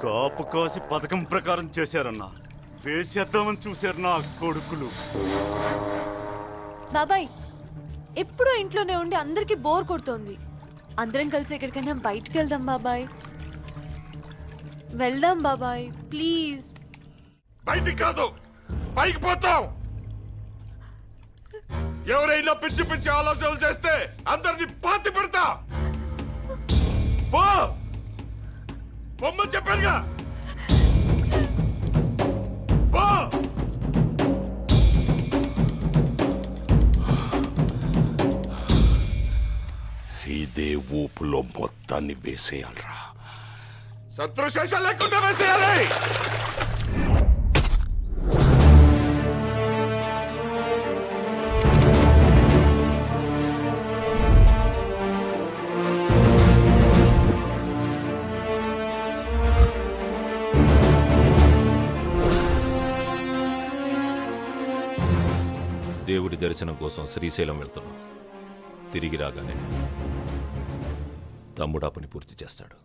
కాపు కాసి పథకం ప్రకారం చేశారన్నా. వేసేద్దామని చూశారు నా కొడుకులు. బాబాయ్ ఎప్పుడూ ఇంట్లోనే ఉండి అందరికి బోర్ కొడుతోంది. అందరం కలిసి ఎక్కడికైనా బయటికి వెళ్దాం బాబాయ్. వెళ్దాం బాబాయ్ ప్లీజ్. బయటికి కాదు, పైకి పోతాం. ఎవరైనా పిచ్చి పిచ్చి ఆలోచనలు చేస్తే అందరినీ పాతి పెడతా. బొమ్మని చెప్పానుగా. ఇదే ఊపులో మొత్తాన్ని వేసేయాలరా. శత్రుశేషం లేకుండా వేసేయాలి. దేవుడి దర్శనం కోసం శ్రీశైలం వెళ్తున్నాం. తిరిగి రాగానే తమ్ముడా పని పూర్తి చేస్తాడు.